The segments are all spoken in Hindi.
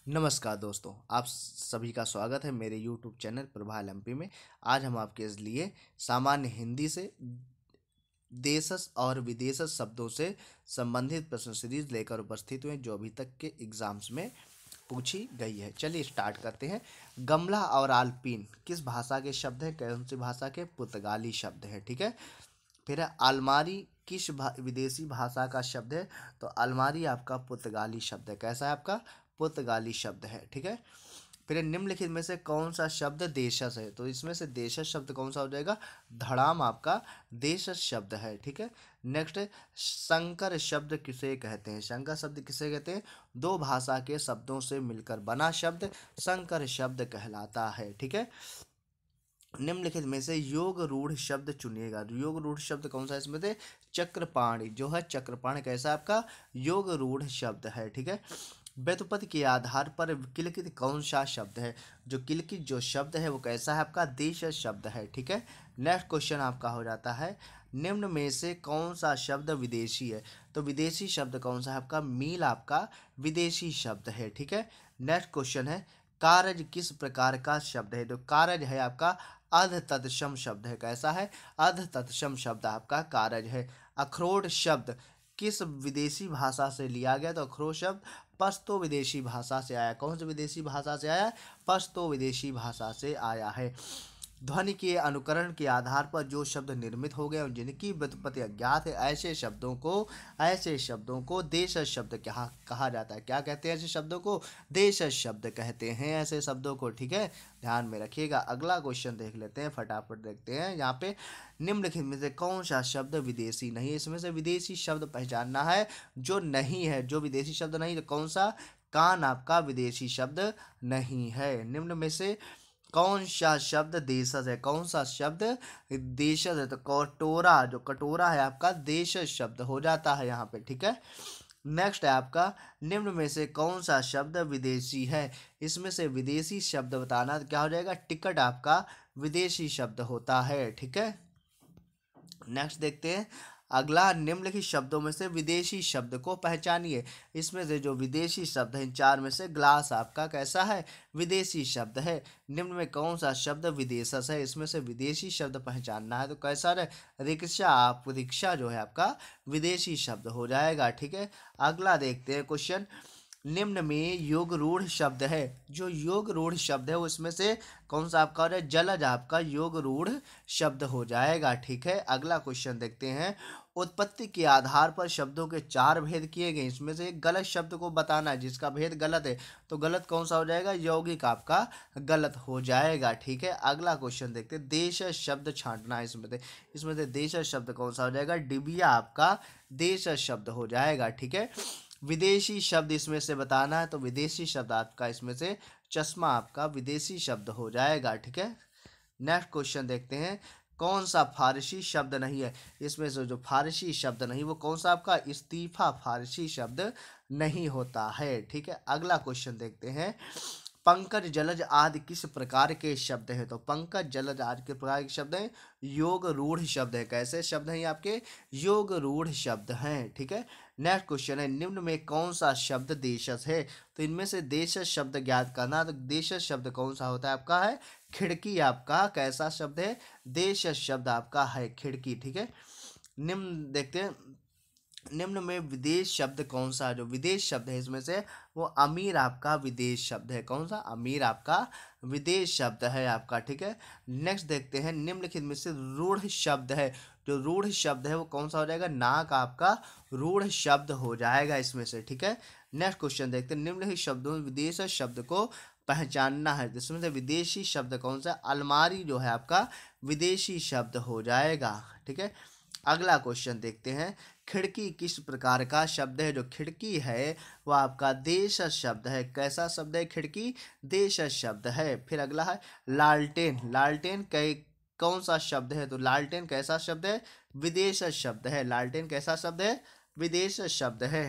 नमस्कार दोस्तों, आप सभी का स्वागत है मेरे YouTube चैनल प्रभाल एमपी में। आज हम आपके लिए सामान्य हिंदी से देशज और विदेशज शब्दों से संबंधित प्रश्न सीरीज लेकर उपस्थित हुए जो अभी तक के एग्जाम्स में पूछी गई है। चलिए स्टार्ट करते हैं। गमला और आल्पिन किस भाषा के शब्द हैं? कौन सी भाषा के? पुर्तगाली शब्द है। ठीक है। फिर है अलमारी किस विदेशी भाषा का शब्द है? तो अलमारी आपका पुर्तगाली शब्द है। कैसा है आपका? पुर्तगाली शब्द है। ठीक है। फिर निम्नलिखित में से कौन सा शब्द देशज है? तो इसमें से देशज शब्द कौन सा हो जाएगा? धड़ाम आपका देशज शब्द है। ठीक है। नेक्स्ट, संकर शब्द किसे कहते हैं? संकर शब्द किसे कहते हैं? दो भाषा के शब्दों से मिलकर बना शब्द संकर शब्द कहलाता है। ठीक है। निम्नलिखित में से योग रूढ़ शब्द चुनिएगा। योग रूढ़ शब्द कौन सा है इसमें से? चक्रपाणी जो है, चक्रपाणी कैसा आपका योग रूढ़ शब्द है। ठीक है। व्युत्पत्ति के आधार पर किलकित कौन सा शब्द है? जो किलकित जो शब्द है वो कैसा है आपका? देश शब्द है। ठीक है। नेक्स्ट क्वेश्चन आपका हो जाता है, निम्न में से कौन सा शब्द विदेशी है? तो विदेशी शब्द कौन सा है आपका? मील आपका विदेशी शब्द है। ठीक है। नेक्स्ट क्वेश्चन है, कारज किस प्रकार का शब्द है? तो कारज है आपका अर्ध तत्सम शब्द है। कैसा है? अर्ध तत्सम शब्द आपका कारज है। अखरोट शब्द किस विदेशी भाषा से लिया गया? तो अखरोट शब्द पश्तो विदेशी भाषा से आया। कौन सी विदेशी भाषा से आया? पश्तो विदेशी भाषा से आया है। ध्वनि के अनुकरण के आधार पर जो शब्द निर्मित हो गए और जिनकी व्युत्पत्ति अज्ञात है ऐसे शब्दों को देश शब्द कहा कहा जाता है। क्या कहते हैं ऐसे शब्दों को? देश शब्द कहते हैं ऐसे शब्दों को। ठीक है, ध्यान में रखिएगा। अगला क्वेश्चन देख लेते हैं, फटाफट देखते हैं। यहाँ पे निम्नलिखित में से कौन सा शब्द विदेशी नहीं है? इसमें से विदेशी शब्द पहचानना है जो नहीं है। जो विदेशी शब्द नहीं, तो कौन सा? कान आपका विदेशी शब्द नहीं है। निम्न में से कौन सा शब्द देशज है? कौन सा शब्द देशज है? तो कटोरा, जो कटोरा है आपका देशज शब्द हो जाता है यहाँ पे। ठीक है। नेक्स्ट है आपका, निम्न में से कौन सा शब्द विदेशी है? इसमें से विदेशी शब्द बताना तो क्या हो जाएगा? टिकट आपका विदेशी शब्द होता है। ठीक है। नेक्स्ट देखते हैं अगला, निम्नलिखित शब्दों में से विदेशी शब्द को पहचानिए। इसमें से जो विदेशी शब्द है इन चार में से ग्लास आपका कैसा है? विदेशी शब्द है। निम्न में कौन सा शब्द विदेशज है? इसमें से विदेशी शब्द पहचानना है तो कैसा है? रिक्शा, आप रिक्शा जो है आपका विदेशी शब्द हो जाएगा। ठीक है। अगला देखते हैं क्वेश्चन, निम्न में योग रूढ़ शब्द है। जो योग रूढ़ शब्द है उसमें से कौन सा आपका हो रहा है? जलज आपका योग रूढ़ शब्द हो जाएगा। ठीक है। अगला क्वेश्चन देखते हैं, उत्पत्ति के आधार पर शब्दों के चार भेद किए गए, इसमें से एक गलत शब्द को बताना है जिसका भेद गलत है। तो गलत कौन सा हो जाएगा? यौगिक आपका गलत हो जाएगा। ठीक है। अगला क्वेश्चन देखते हैं, देश शब्द छांटना है। इसमें से देश शब्द कौन सा हो जाएगा? डिबिया आपका देश शब्द हो जाएगा। ठीक है। विदेशी शब्द इसमें से बताना है तो विदेशी शब्द आपका इसमें से चश्मा आपका विदेशी शब्द हो जाएगा। ठीक है। नेक्स्ट क्वेश्चन देखते हैं, कौन सा फारसी शब्द नहीं है? इसमें से जो फारसी शब्द नहीं वो कौन सा आपका? इस्तीफा फारसी शब्द नहीं होता है। ठीक है। अगला क्वेश्चन देखते हैं, पंकज जलज आदि किस प्रकार के शब्द हैं? तो पंकज जलज आदि के प्रकार के शब्द हैं योग रूढ़ शब्द है। कैसे शब्द हैं ये आपके? योग रूढ़ शब्द हैं। ठीक है। नेक्स्ट क्वेश्चन है, निम्न में कौन सा शब्द देशज है? तो इनमें से देशज शब्द ज्ञात करना। तो देशज शब्द कौन सा होता है आपका? है खिड़की आपका कैसा शब्द है? देशज शब्द आपका है खिड़की। ठीक है। निम्न देखते हैं, निम्न में विदेश शब्द कौन सा है? जो विदेश शब्द है इसमें से वो अमीर आपका विदेश शब्द है। कौन सा? अमीर आपका विदेश शब्द है आपका। ठीक है। नेक्स्ट देखते हैं, निम्नलिखित में से रूढ़ शब्द है। जो रूढ़ शब्द है वो कौन सा हो जाएगा? नाक आपका रूढ़ शब्द हो जाएगा इसमें से। ठीक है। नेक्स्ट क्वेश्चन देखते हैं, निम्नलिखित शब्दों में विदेश शब्द को पहचानना है। जिसमें से विदेशी शब्द कौन सा? अलमारी जो है आपका विदेशी शब्द हो जाएगा। ठीक है। अगला क्वेश्चन देखते हैं, खिड़की किस प्रकार का शब्द है? जो खिड़की है वह आपका देश शब्द है। कैसा शब्द है? खिड़की देश शब्द है। फिर अगला है लालटेन। लालटेन कौन सा शब्द है? तो लालटेन कैसा शब्द है? विदेश शब्द है। लालटेन कैसा शब्द है? विदेश शब्द है।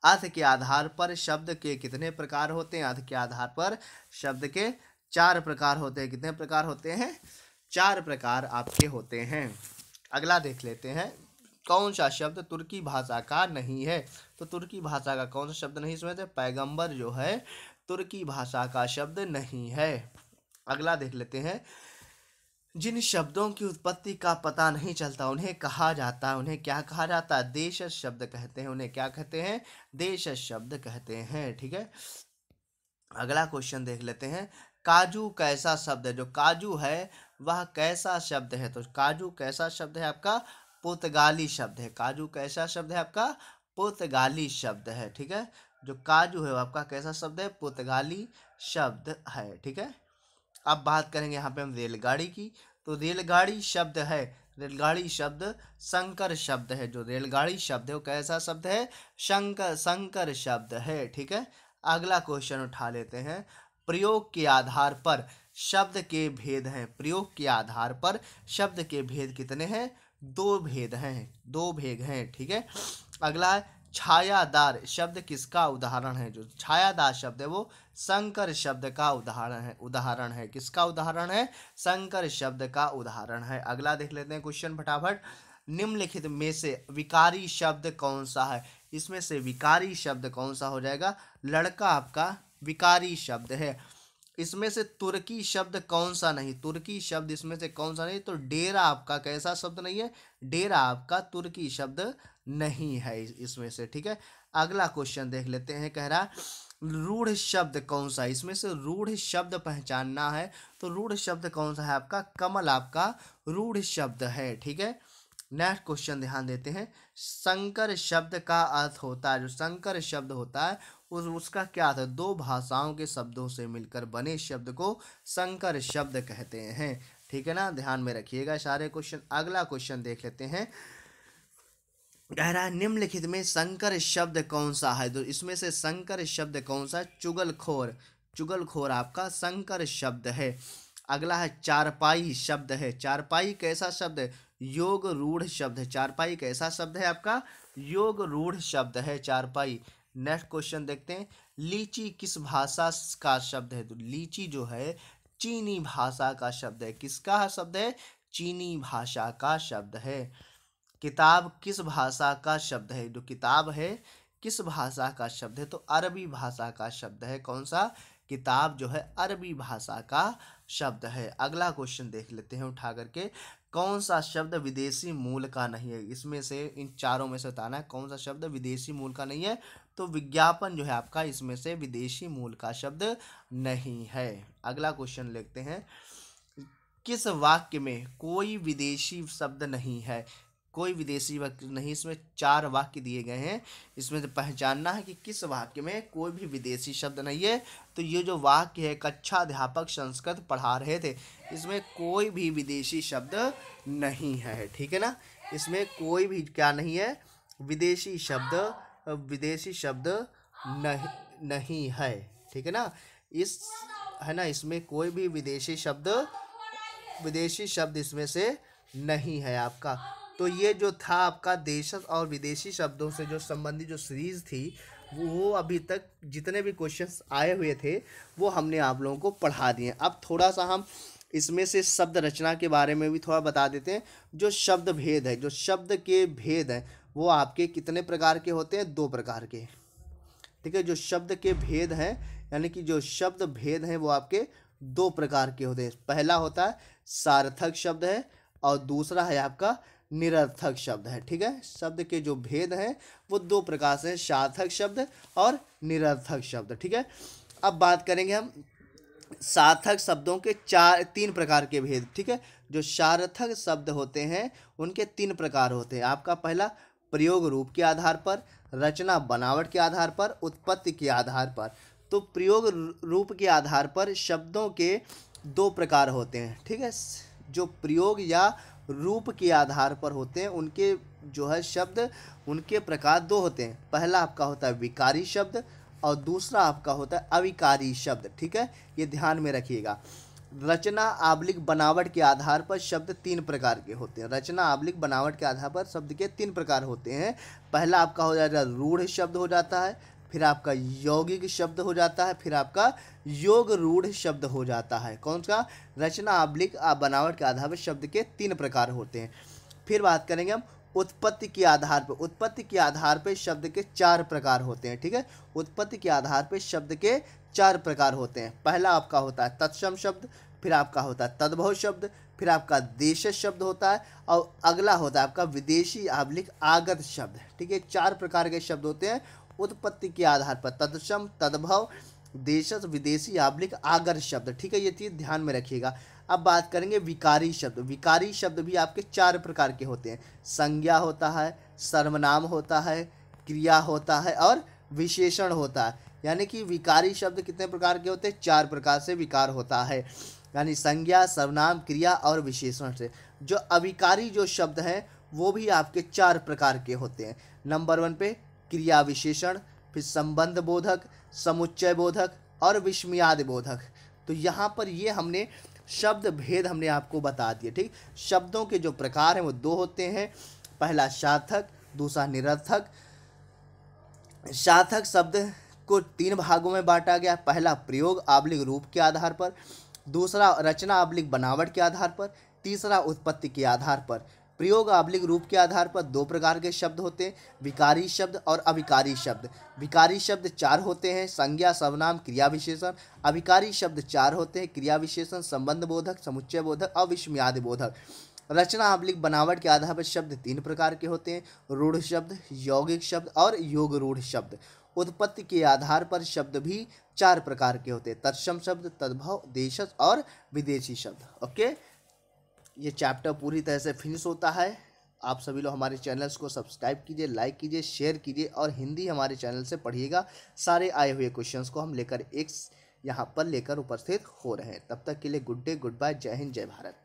अर्थ के आधार पर शब्द के कितने प्रकार होते हैं? अर्थ के आधार पर शब्द के चार प्रकार होते हैं। कितने प्रकार होते हैं? चार प्रकार आपके होते हैं। अगला देख लेते हैं, कौन सा शब्द तुर्की भाषा का नहीं है? तो तुर्की भाषा का कौन सा शब्द नहीं इसमें से? पैगंबर जो है तुर्की भाषा का शब्द नहीं है। अगला देख लेते हैं। जिन शब्दों की उत्पत्ति का पता नहीं चलता उन्हें कहा जाता है, उन्हें क्या कहा जाता है? देशज शब्द कहते हैं। उन्हें क्या कहते हैं? देशज शब्द कहते हैं। ठीक है, अगला क्वेश्चन देख लेते हैं। काजू कैसा शब्द है? जो काजू है वह कैसा शब्द है? तो काजू कैसा शब्द है आपका? पुर्तगाली शब्द है। काजू कैसा शब्द है आपका? पुर्तगाली शब्द है। ठीक है, जो काजू है वो आपका कैसा शब्द है? पुर्तगाली शब्द है। ठीक है, अब बात करेंगे यहाँ पे हम रेलगाड़ी की। तो रेलगाड़ी शब्द है, रेलगाड़ी शब्द संकर शब्द है। जो रेलगाड़ी शब्द है वो कैसा शब्द है? संकर शब्द है। ठीक है, अगला क्वेश्चन उठा लेते हैं। प्रयोग के आधार पर शब्द के भेद हैं। प्रयोग के आधार पर शब्द के भेद कितने हैं? दो भेद हैं, दो भेद हैं। ठीक है, अगला है छायादार शब्द किसका उदाहरण है? जो छायादार शब्द है वो संकर शब्द का उदाहरण है। किसका उदाहरण है? संकर शब्द का उदाहरण है। अगला देख लेते हैं क्वेश्चन फटाफट। निम्नलिखित में से विकारी शब्द कौन सा है? इसमें से विकारी शब्द कौन सा हो जाएगा? लड़का आपका विकारी शब्द है। इसमें से तुर्की शब्द कौन सा नहीं? तुर्की शब्द इसमें से कौन सा नहीं? तो डेरा आपका कैसा शब्द नहीं है? डेरा आपका तुर्की शब्द नहीं है इसमें से। ठीक है, अगला क्वेश्चन देख लेते हैं। कह रहा रूढ़ शब्द कौन सा? इसमें से रूढ़ शब्द पहचानना है। तो रूढ़ शब्द कौन सा है आपका? कमल आपका रूढ़ शब्द है। ठीक है, नेक्स्ट क्वेश्चन ध्यान देते हैं। संकर शब्द का अर्थ होता है, जो संकर शब्द होता है उसका क्या अर्थ है? दो भाषाओं के शब्दों से मिलकर बने शब्द को संकर शब्द कहते हैं। ठीक है ना, ध्यान में रखिएगा सारे क्वेश्चन। अगला क्वेश्चन देख लेते हैं। कह रहा है निम्नलिखित में संकर शब्द कौन सा है? तो इसमें से संकर शब्द कौन सा? चुगलखोर। चुगलखोर आपका संकर शब्द है। अगला है चारपाई शब्द है। चारपाई कैसा शब्द है? योग रूढ़ शब्द है। चारपाई कैसा शब्द है आपका? योग रूढ़ शब्द है चारपाई। नेक्स्ट क्वेश्चन देखते हैं। लीची किस भाषा का शब्द है? तो लीची जो है चीनी भाषा का शब्द है। किसका शब्द है? चीनी भाषा का शब्द है। किताब किस भाषा का शब्द है? जो किताब है किस भाषा का शब्द है? तो अरबी भाषा का शब्द है। कौन सा? किताब जो है अरबी भाषा का शब्द है। अगला क्वेश्चन देख लेते हैं उठा करके। कौन सा शब्द विदेशी मूल का नहीं है? इसमें से इन चारों में से बताना है कौन सा शब्द विदेशी मूल का नहीं है। तो विज्ञापन जो है आपका इसमें से विदेशी मूल का शब्द नहीं है। अगला क्वेश्चन लेते हैं। किस वाक्य में कोई विदेशी शब्द नहीं है? कोई विदेशी वाक्य नहीं। इसमें चार वाक्य दिए गए हैं, इसमें से पहचानना है कि किस वाक्य में कोई भी विदेशी शब्द नहीं है। तो ये जो वाक्य है, कक्षा अध्यापक संस्कृत पढ़ा रहे थे, इसमें कोई भी विदेशी शब्द नहीं है। ठीक है ना, इसमें कोई भी क्या नहीं है? विदेशी शब्द नहीं है। ठीक है ना, इसमें कोई भी विदेशी शब्द इसमें से नहीं है आपका। तो ये जो था आपका देशज और विदेशी शब्दों से जो संबंधित जो सीरीज थी, वो अभी तक जितने भी क्वेश्चंस आए हुए थे वो हमने आप लोगों को पढ़ा दिए। अब थोड़ा सा हम इसमें से शब्द रचना के बारे में भी थोड़ा बता देते हैं। जो शब्द भेद है, जो शब्द के भेद हैं, वो आपके कितने प्रकार के होते हैं? 2 प्रकार के। ठीक है, जो शब्द के भेद हैं, यानी कि जो शब्द भेद हैं वो आपके 2 प्रकार के होते हैं। पहला होता है सार्थक शब्द है और दूसरा है आपका निरर्थक शब्द है। ठीक है, शब्द के जो भेद हैं वो 2 प्रकार से हैं, सार्थक शब्द और निरर्थक शब्द। ठीक है, अब बात करेंगे हम सार्थक शब्दों के 3 प्रकार के भेद। ठीक है, जो सार्थक शब्द होते हैं उनके 3 प्रकार होते हैं। आपका पहला प्रयोग रूप के आधार पर, रचना बनावट के आधार पर, उत्पत्ति के आधार पर। तो प्रयोग रूप के आधार पर शब्दों के 2 प्रकार होते हैं। ठीक है, जो प्रयोग या रूप के आधार पर होते हैं उनके जो है शब्द, उनके प्रकार 2 होते हैं। पहला आपका होता है विकारी शब्द और दूसरा आपका होता है अविकारी शब्द। ठीक है, ये ध्यान में रखिएगा। रचना आबलिक बनावट के आधार पर शब्द 3 प्रकार के होते हैं। रचना आबलिक बनावट के आधार पर शब्द के 3 प्रकार होते हैं। पहला आपका हो जाएगा रूढ़ शब्द हो जाता है, फिर आपका यौगिक शब्द हो जाता है, फिर आपका योग रूढ़ शब्द हो जाता है। कौन सा? रचना आबलिक बनावट के आधार पर शब्द के 3 प्रकार होते हैं। फिर बात करेंगे हम उत्पत्ति के आधार पर, उत्पत्ति के आधार पर शब्द के 4 प्रकार होते हैं। ठीक है, उत्पत्ति के आधार पर शब्द के 4 प्रकार होते हैं। पहला आपका होता है तत्सम शब्द, फिर आपका होता है तद्भव शब्द, फिर आपका देशज शब्द होता है, और अगला होता है आपका विदेशी आबलिक आगत शब्द। ठीक है, 4 प्रकार के शब्द होते हैं उत्पत्ति के आधार पर, तत्सम, तद्भव, देशज, विदेशी आबलिक आगत शब्द। ठीक है, ये चीज़ ध्यान में रखिएगा। अब बात करेंगे विकारी शब्द। विकारी शब्द भी आपके 4 प्रकार के होते हैं। संज्ञा होता है, सर्वनाम होता है, क्रिया होता है और विशेषण होता है। यानी कि विकारी शब्द कितने प्रकार के होते हैं? 4 प्रकार से विकार होता है, यानी संज्ञा, सर्वनाम, क्रिया और विशेषण से। जो अविकारी जो शब्द हैं वो भी आपके 4 प्रकार के होते हैं। नंबर 1 पे क्रिया विशेषण, फिर संबंध बोधक, समुच्चय बोधक और विस्मयादि बोधक। तो यहाँ पर ये हमने शब्द भेद हमने आपको बता दिए। ठीक, शब्दों के जो प्रकार हैं वो 2 होते हैं। पहला सार्थक, दूसरा निरर्थक। सार्थक शब्द को 3 भागों में बांटा गया। पहला प्रयोग आबलिक रूप के आधार पर, दूसरा रचना आबलिक बनावट के आधार पर, तीसरा उत्पत्ति के आधार पर। प्रयोग आबलिक रूप के आधार पर 2 प्रकार के शब्द होते हैं, विकारी शब्द और अविकारी शब्द। विकारी शब्द 4 होते हैं, संज्ञा, सर्वनाम, क्रिया विशेषण। अविकारी शब्द 4 होते हैं, क्रिया विशेषण, संबंध बोधक, समुच्चय बोधक और विस्मयादि बोधक। रचना आबलिक बनावट के आधार पर शब्द 3 प्रकार के होते हैं, रूढ़ शब्द, यौगिक शब्द और योग रूढ़ शब्द। उत्पत्ति के आधार पर शब्द भी 4 प्रकार के होते हैं, तत्सम शब्द, तद्भव, देशज और विदेशी शब्द। ओके, ये चैप्टर पूरी तरह से फिनिश होता है। आप सभी लोग हमारे चैनल्स को सब्सक्राइब कीजिए, लाइक कीजिए, शेयर कीजिए और हिंदी हमारे चैनल से पढ़िएगा। सारे आए हुए क्वेश्चंस को हम लेकर यहाँ पर लेकर उपस्थित हो रहे हैं। तब तक के लिए गुड डे, गुड बाय, जय हिंद, जय भारत।